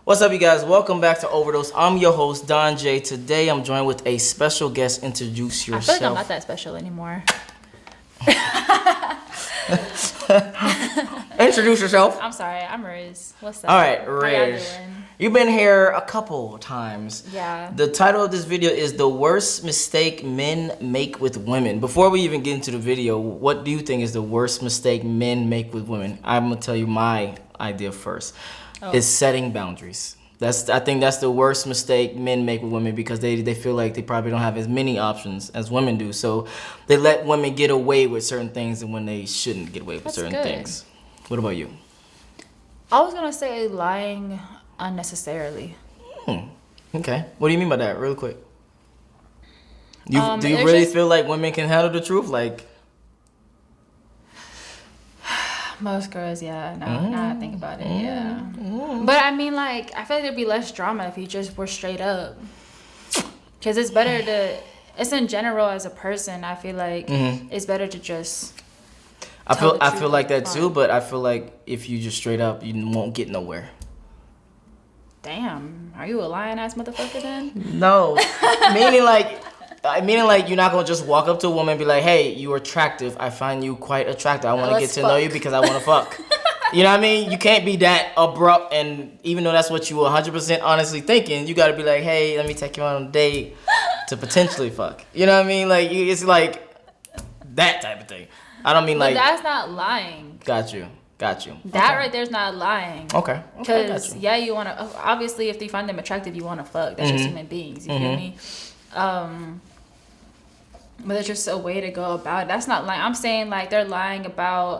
What's up, you guys? Welcome back to Overdose. I'm your host, Don Jaye. Today, I'm joined with a special guest. Introduce yourself. I feel like I'm not that special anymore. Introduce yourself. I'm sorry, I'm Riz. What's up? All right, How y'all Riz. doing? You've been here a couple times. Yeah. The title of this video is The Worst Mistake Men Make with Women. Before we even get into the video, what do you think is the worst mistake men make with women? I'm going to tell you my idea first. Is setting boundaries. I think that's the worst mistake men make with women because they feel like they probably don't have as many options as women do. So they let women get away with certain things and when they shouldn't get away with certain things. What about you? I was going to say lying unnecessarily. Okay. What do you mean by that? Real quick. Do you really feel like women can handle the truth? Like, most girls, yeah. Now I think about it, yeah. But I mean, like, I feel like there'd be less drama if you just were straight up. Because it's better to, it's in general as a person, I feel like it's better to just I feel like that too, but I feel like if you just straight up, you won't get nowhere. Damn, are you a lying ass motherfucker then? No, meaning like you're not gonna just walk up to a woman and be like, "Hey, you're attractive. I find you quite attractive. I want to get to know you because I want to fuck." You know what I mean? You can't be that abrupt, and even though that's what you were 100% honestly thinking, you got to be like, "Hey, let me take you on a date to potentially fuck." You know what I mean? Like it's like that type of thing. I don't mean but like that's not lying. Got you. That okay. right there's not lying. Okay. Because yeah, you want to. Obviously, if you find them attractive, you want to fuck. That's just human beings. You feel me? But it's just a way to go about it. That's not lying. I'm saying like they're lying about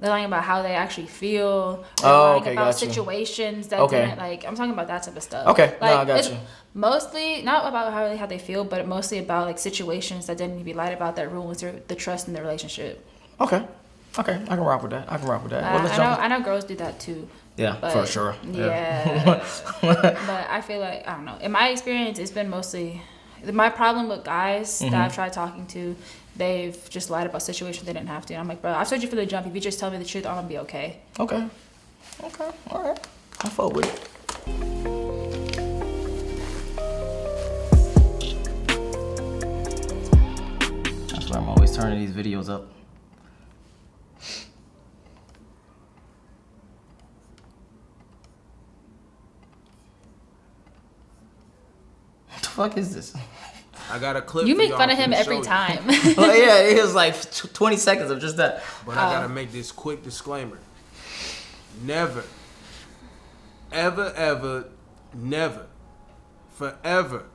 how they actually feel. They're lying about situations that didn't like. I'm talking about that type of stuff. Okay. Like, no, I got you. Mostly not about how they feel, but mostly about like situations that didn't need to be lied about that ruins the trust in the relationship. Okay, I can rock with that. I know girls do that too. Yeah, for sure. Yeah. But I feel like, I don't know. In my experience, it's been mostly my problem with guys that I've tried talking to. They've just lied about situations they didn't have to. And I'm like, bro, I've told you from the jump. If you just tell me the truth, I'm gonna be okay. Okay. All right. I fuck with it. That's why I'm always turning these videos up. What the fuck is this? I got a clip. You make fun of him every time. Well, yeah, it was like 20 seconds of just that. But I gotta make this quick disclaimer. Never, ever, never, forever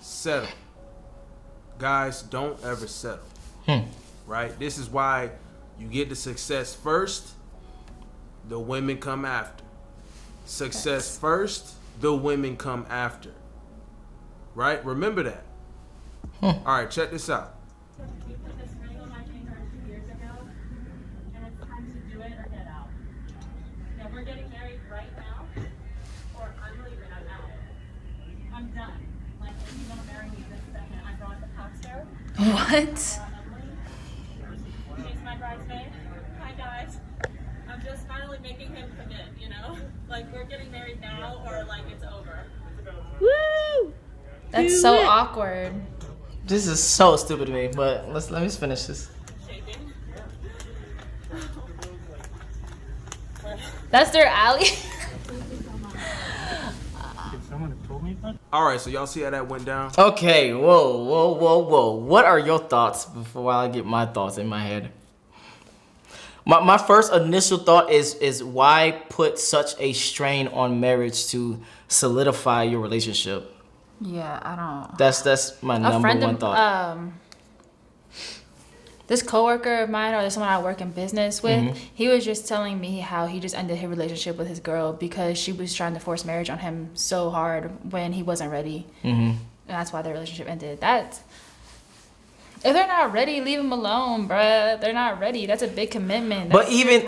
settle. Guys, don't ever settle. Right? This is why you get the success first, the women come after. Success first, the women come after. Right? Remember that. All right, check this out. We put this ring on my finger 2 years ago, and it's time to do it or get out. Yeah, we're getting married right now, or I'm leaving. I'm out. I'm done. Like, if you want to marry me this second, I brought the pastor. What? She's my bridesmaid. Hi guys. I'm just finally making him commit. You know, like we're getting married now, or like it's over. Woo! That's so awkward. This is so stupid to me, but let me just finish this. Shaking. That's their alley. All right, so y'all see how that went down? Okay, whoa. What are your thoughts before I get my thoughts in my head? My first initial thought is why put such a strain on marriage to solidify your relationship? Yeah, I don't. That's my number one thought. This coworker of mine, or someone I work in business with, he was just telling me how he just ended his relationship with his girl because she was trying to force marriage on him so hard when he wasn't ready, and that's why their relationship ended. If they're not ready, leave them alone, bruh. They're not ready. That's a big commitment. But even I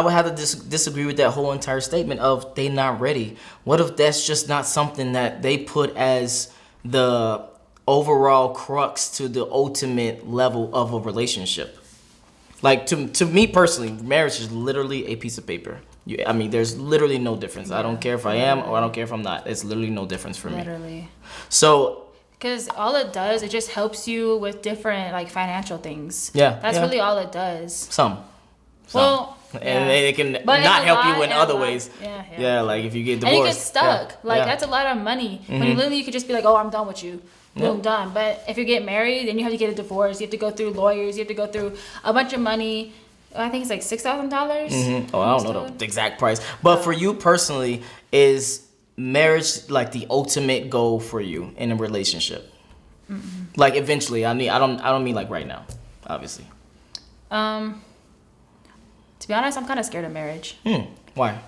would have to disagree with that whole entire statement of they not ready. What if that's just not something that they put as the overall crux to the ultimate level of a relationship? Like to me personally, marriage is literally a piece of paper. I mean, there's literally no difference. I don't care if I am or I don't care if I'm not. It's literally no difference for me. Literally. So. Because all it does, it just helps you with different like financial things. Yeah. That's really all it does. Some. Well, and it can but not help lot you in and other a lot. ways. Yeah. Like if you get divorced. And you get stuck. Yeah. Like Yeah. that's a lot of money. When you literally you could just be like, oh, I'm done with you. Boom, done. But if you get married, then you have to get a divorce. You have to go through lawyers. You have to go through a bunch of money. I think it's like $6,000. Oh, I don't know the exact price. But for you personally, is marriage like the ultimate goal for you in a relationship? Like eventually, I mean, I don't mean like right now, obviously. To be honest, I'm kind of scared of marriage. Why?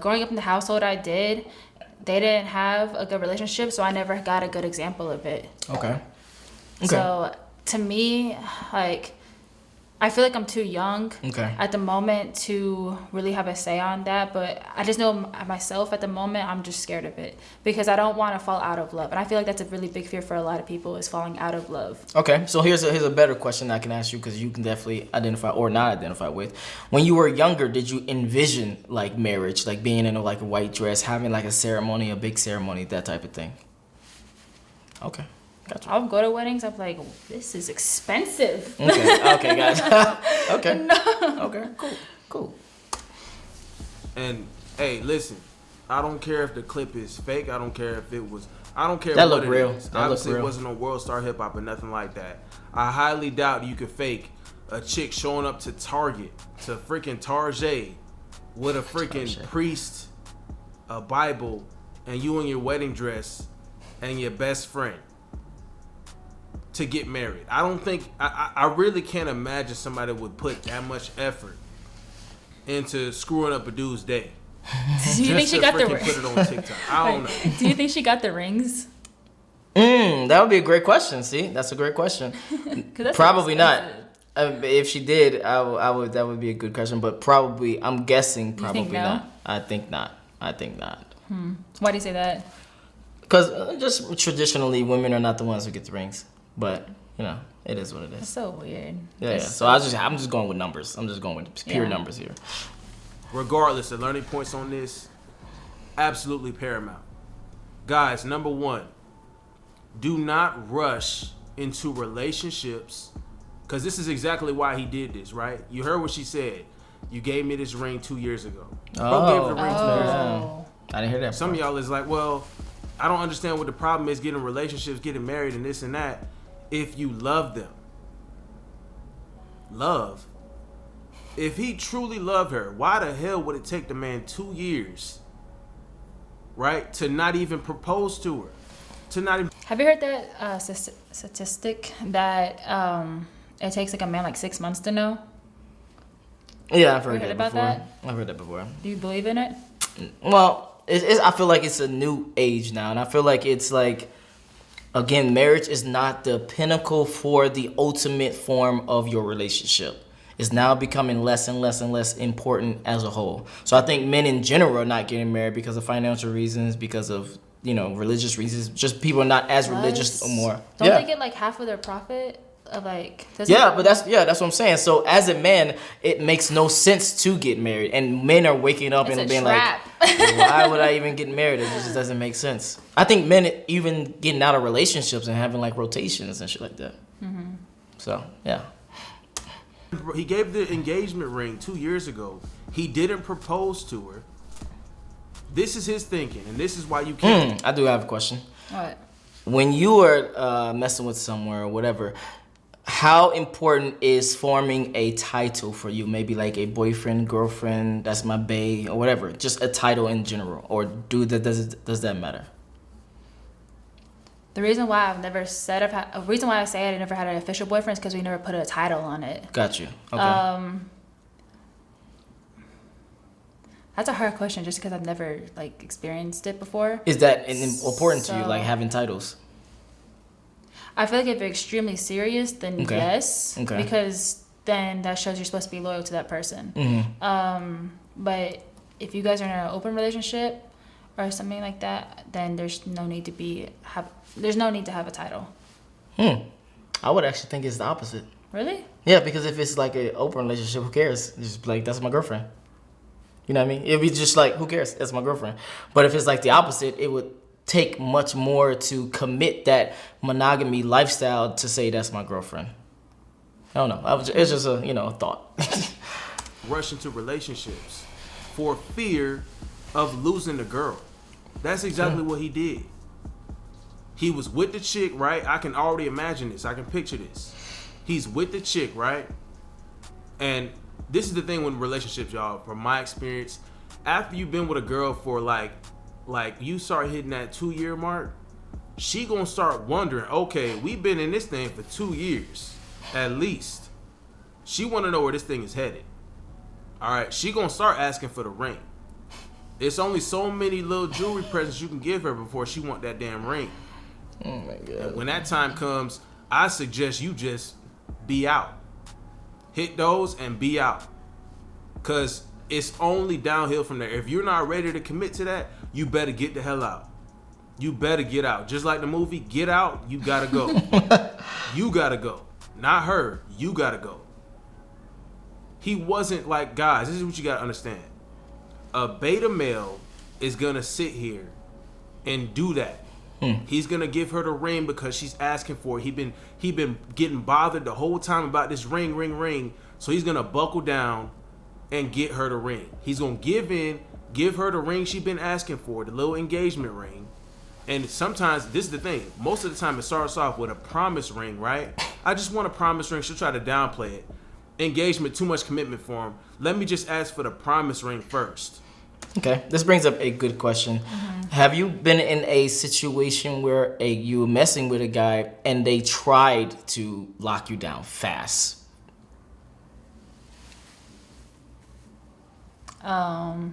Growing up in the household I did, they didn't have a good relationship, so I never got a good example of it. Okay. So to me, like, I feel like I'm too young at the moment to really have a say on that. But I just know myself at the moment, I'm just scared of it because I don't want to fall out of love. And I feel like that's a really big fear for a lot of people is falling out of love. Okay, so here's a better question I can ask you because you can definitely identify or not identify with. When you were younger, did you envision like marriage, like being in a white dress, having like a ceremony, a big ceremony, that type of thing? Okay. Gotcha. I'll go to weddings. I'm like, this is expensive. Okay, gotcha. Okay. Okay, cool. And hey, listen, I don't care if the clip is fake. I don't care if it was. I don't care that what look it real. is. That Obviously, look real. it wasn't on World Star Hip Hop or nothing like that. I highly doubt you could fake a chick showing up to Target, to freaking Jaye, with a freaking priest, a Bible, and you in your wedding dress, and your best friend. To get married. I don't think I really can't imagine somebody would put that much effort into screwing up a dude's day. Do you think she got the rings? Put it on TikTok. I don't know. Do you think she got the rings? That would be a great question. See, that's a great question. Probably not. If she did, I would. That would be a good question. But probably, I'm guessing probably not. I think not. Why do you say that? Because just traditionally, women are not the ones who get the rings. But you know, it is what it That's is. so weird. Yeah. So I'm just going with numbers. I'm just going with pure numbers here. Regardless, the learning points on this, absolutely paramount. Guys, number one, do not rush into relationships, because this is exactly why he did this, right? You heard what she said. You gave me this ring 2 years ago. Bro gave the ring 2 years ago. I didn't hear that. Some of y'all is like, well, I don't understand what the problem is getting relationships, getting married, and this and that. If you love them. Love. If he truly loved her, why the hell would it take the man 2 years, right, to not even propose to her? To not even... Have you heard that statistic that it takes like a man like 6 months to know? Yeah, I've heard that before. that? I've heard that before. Do you believe in it? Well, I feel like it's a new age now, and I feel like it's like, again, marriage is not the pinnacle for the ultimate form of your relationship. It's now becoming less and less and less important as a whole. So I think men in general are not getting married because of financial reasons, because of, you know, religious reasons. Just people are not as religious anymore. Don't they get like half of their profit? Of like, that's what I'm saying. So as a man, it makes no sense to get married, and men are waking up and being trap. like, why would I even get married? It just doesn't make sense. I think men even getting out of relationships and having like rotations and shit like that. Mm-hmm. So yeah. He gave the engagement ring 2 years ago. He didn't propose to her. This is his thinking, and this is why you can't. I do have a question. What? When you are messing with someone or whatever, how important is forming a title for you? Maybe like a boyfriend, girlfriend, that's my bae, or whatever. Just a title in general. Or does that matter? The reason why I say I never had an official boyfriend is because we never put a title on it. Got you. Okay. That's a hard question just because I've never like experienced it before. Is that important to you, like having titles? I feel like if you're extremely serious, then yes. Okay. Because then that shows you're supposed to be loyal to that person. Mm-hmm. But if you guys are in an open relationship or something like that, then there's no need to have a title. I would actually think it's the opposite. Really? Yeah, because if it's like an open relationship, who cares? It's just like, that's my girlfriend. You know what I mean? It'd be just like, who cares? That's my girlfriend. But if it's like the opposite, it would take much more to commit that monogamy lifestyle to say that's my girlfriend. I don't know. It's just a, a thought. Rush into relationships for fear of losing the girl. That's exactly what he did. He was with the chick, right? I can already imagine this. I can picture this. He's with the chick, right? And this is the thing with relationships, y'all. From my experience, after you've been with a girl for like you start hitting that 2-year mark, she gonna start wondering, okay, we've been in this thing for 2 years, at least. She wanna know where this thing is headed. All right, she gonna start asking for the ring. It's only so many little jewelry presents you can give her before she want that damn ring. Oh my God. And when that time comes, I suggest you just be out. Hit those and be out. Because it's only downhill from there. If you're not ready to commit to that, you better get the hell out. You better get out. Just like the movie, Get Out, you gotta go. You gotta go. Not her. You gotta go. He wasn't like, guys, this is what you gotta understand. A beta male is gonna sit here and do that. He's gonna give her the ring because she's asking for it. He been getting bothered the whole time about this ring. So he's gonna buckle down and get her the ring. He's gonna give her the ring she's been asking for, the little engagement ring. And sometimes, this is the thing, most of the time it starts off with a promise ring, right? I just want a promise ring. She'll try to downplay it. Engagement, too much commitment for him. Let me just ask for the promise ring first. Okay, this brings up a good question. Have you been in a situation where you were messing with a guy and they tried to lock you down fast? Cut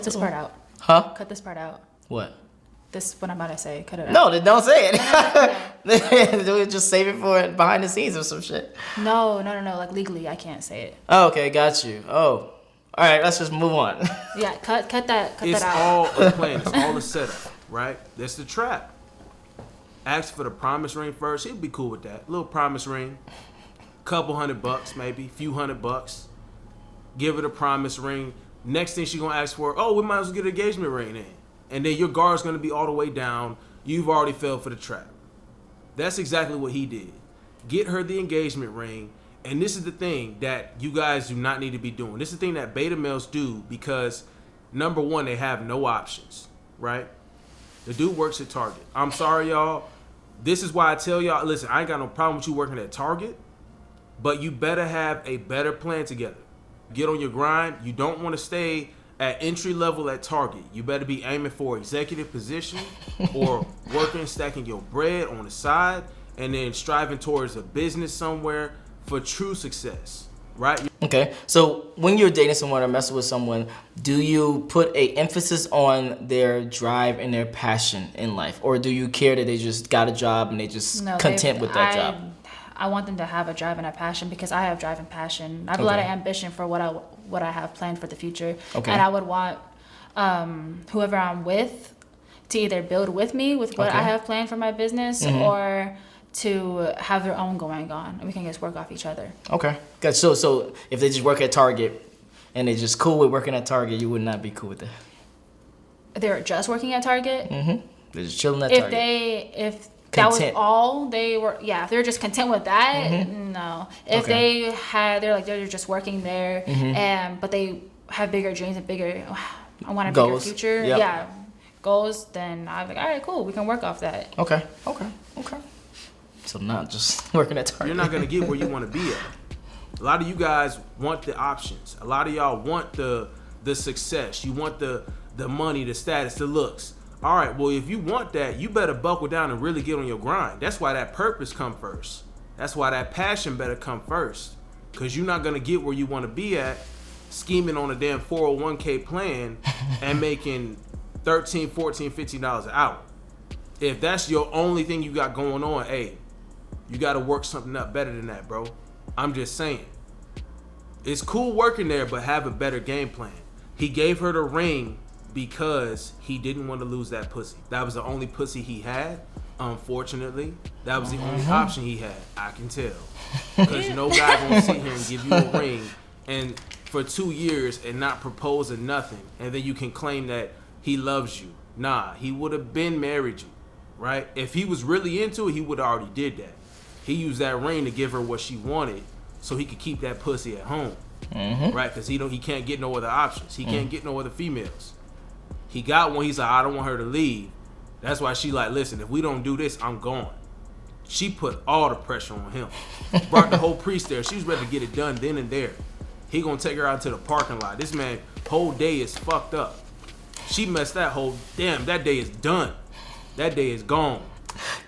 this part out. Huh? Cut this part out. What? This, what I'm about to say, cut it out. No, don't say it. Just save it for behind the scenes or some shit. No. Like legally, I can't say it. Oh, okay, got you. Oh, all right. Let's just move on. Yeah, cut that It's out. all a plan. It's all a setup, right? That's the trap. Ask for the promise ring first. He'll be cool with that. Little promise ring. Couple $100 maybe. Few $100. Give her the promise ring. Next thing she gonna ask for, oh, we might as well get an engagement ring in. And then your guard's gonna be all the way down. You've already fell for the trap. That's exactly what he did. Get her the engagement ring. And this is the thing that you guys do not need to be doing. This is the thing that beta males do because, number one, they have no options, right? The dude works at Target. I'm sorry, y'all. This is why I tell y'all, listen, I ain't got no problem with you working at Target, but you better have a better plan together. Get on your grind. You don't want to stay at entry level at Target. You better be aiming for executive position or working, stacking your bread on the side, and then striving towards a business somewhere for true success, right? Okay, so when you're dating someone or messing with someone, do you put a emphasis on their drive and their passion in life, or do you care that they just got a job and they just content with that job? I want them to have a drive and a passion because I have drive and passion. I have a lot of ambition for what I have planned for the future. Okay. And I would want whoever I'm with to either build with me with what I have planned for my business or to have their own going on. And we can just work off each other. Okay. Good. So if they just work at Target and they're just cool with working at Target, you would not be cool with that? They're just working at Target? Mm-hmm. They're just chilling at Target. If that was all they were, if they're just content with that, no. If they're just working there, but they have bigger dreams and I want a bigger future, goals, then I'm like, all right, cool, we can work off that. Okay. So not just working at Target. You're not gonna get where you want to be at. A lot of you guys want the options. A lot of y'all want the success. You want the money, the status, the looks. All right, well, if you want that, you better buckle down and really get on your grind. That's why that purpose come first. That's why that passion better come first. Because you're not going to get where you want to be at scheming on a damn 401k plan and making $13, $14, $15 an hour. If that's your only thing you got going on, hey, you got to work something up better than that, bro. I'm just saying. It's cool working there, but have a better game plan. He gave her the ring because he didn't want to lose that pussy. That was the only pussy he had. Unfortunately, that was the only option he had. I can tell. Because no guy gonna sit here and give you a ring and for 2 years and not propose or nothing, and then you can claim that he loves you. Nah, he would have been married you, right? If he was really into it, he would have already did that. He used that ring to give her what she wanted so he could keep that pussy at home, right? Because he can't get no other options. He can't get no other females. He got one. He's like, I don't want her to leave. That's why she like, listen, if we don't do this, I'm gone. She put all the pressure on him. Brought the whole priest there. She was ready to get it done then and there. He gonna take her out to the parking lot. This man, whole day is fucked up. She messed that whole, damn, that day is done. That day is gone.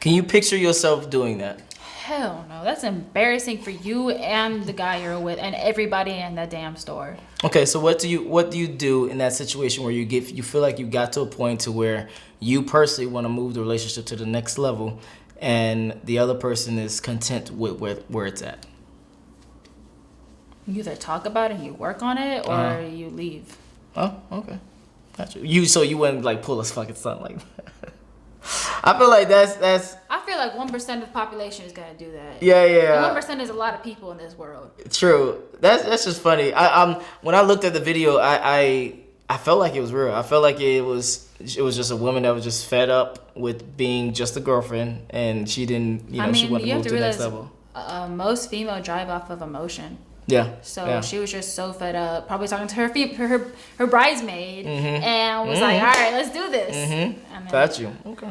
Can you picture yourself doing that? Hell no, that's embarrassing for you and the guy you're with and everybody in that damn store. Okay, so what do you do in that situation where you feel like you got to a point to where you personally want to move the relationship to the next level, and the other person is content with where it's at? You either talk about it and you work on it, or you leave. Oh, okay, gotcha. So you wouldn't like pull a fucking stunt like that. I feel like that's. I feel like 1% of the population is gonna do that. Yeah. And 1% is a lot of people in this world. True. That's just funny. When I looked at the video, I felt like it was real. I felt like it was just a woman that was just fed up with being just a girlfriend, and she didn't, she wanted to move to the next level. Most female drive off of emotion. Yeah. So she was just so fed up, probably talking to her bridesmaid, and was like, all right, let's do this. And then, got you. Okay.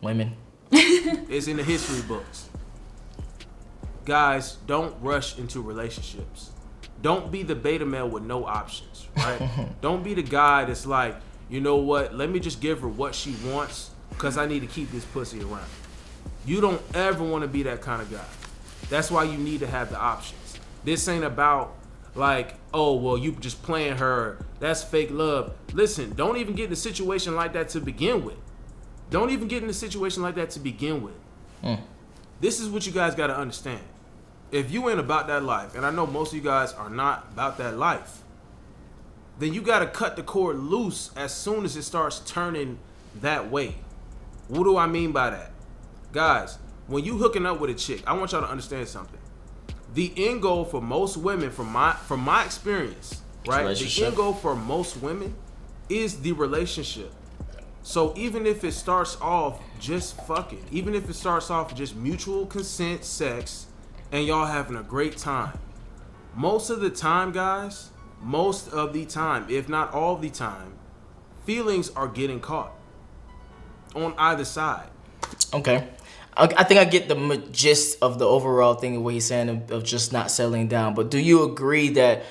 Women. It's in the history books. Guys, don't rush into relationships. Don't be the beta male with no options, right? Don't be the guy that's like, you know what, let me just give her what she wants because I need to keep this pussy around. You don't ever want to be that kind of guy. That's why you need to have the options. This ain't about like, oh, well, you just playing her. That's fake love. Listen, don't even get in a situation like that to begin with. Don't even get in a situation like that to begin with. This is what you guys got to understand. If you ain't about that life, and I know most of you guys are not about that life, then you got to cut the cord loose as soon as it starts turning that way. What do I mean by that? Guys, when you hooking up with a chick, I want y'all to understand something. The end goal for most women, from my experience, right? The end goal for most women is the relationship. So even if it starts off just fucking, even if it starts off just mutual consent sex and y'all having a great time, most of the time, guys, if not all the time, feelings are getting caught on either side. Okay. I think I get the gist of the overall thing of what he's saying of just not settling down. But do you agree that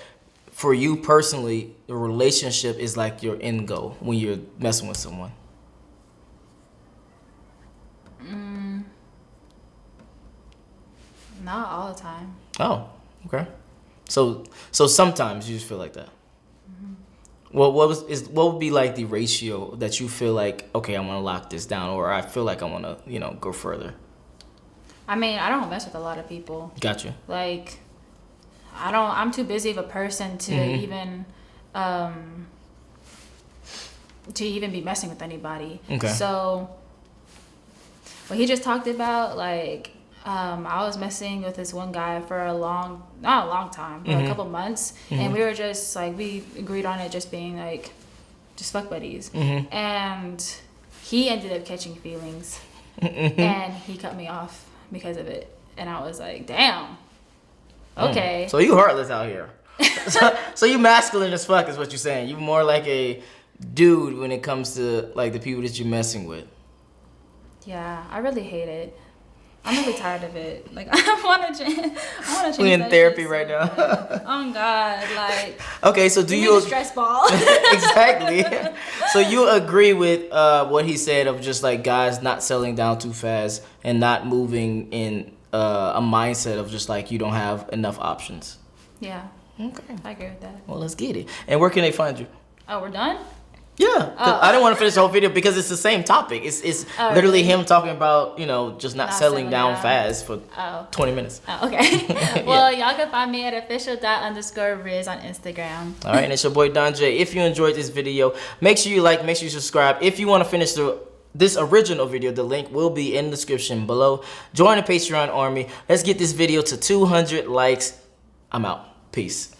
for you personally, the relationship is like your end goal when you're messing with someone? Not all the time. Oh, okay. So sometimes you just feel like that. Well, what would be like the ratio that you feel like, okay, I want to lock this down, or I feel like I want to, go further? I mean, I don't mess with a lot of people. Gotcha. Like, I'm too busy of a person to even be messing with anybody. Okay. So what he just talked about, like, I was messing with this one guy for not a long time, but a couple months, and we were just like, we agreed on it just being like, just fuck buddies, and he ended up catching feelings, and he cut me off because of it, and I was like, damn, okay. So you heartless out here. so you masculine as fuck is what you're saying. You more like a dude when it comes to like the people that you're messing with. Yeah, I really hate it. I'm really tired of it. Like, I want to change. We're in therapy right now. Oh God, like. Okay, so do you? The stress ball. Exactly. So you agree with what he said of just like guys not settling down too fast and not moving in a mindset of just like you don't have enough options. Yeah. Okay. I agree with that. Well, let's get it. And where can they find you? Oh, we're done? Yeah, I didn't want to finish the whole video because it's the same topic. It's literally him talking about, just not settling down fast for 20 minutes. Oh, okay. Well, y'all can find me at official._Riz on Instagram. All right, and it's your boy Don Jaye. If you enjoyed this video, make sure you like, make sure you subscribe. If you want to finish the this original video, the link will be in the description below. Join the Patreon army. Let's get this video to 200 likes. I'm out. Peace.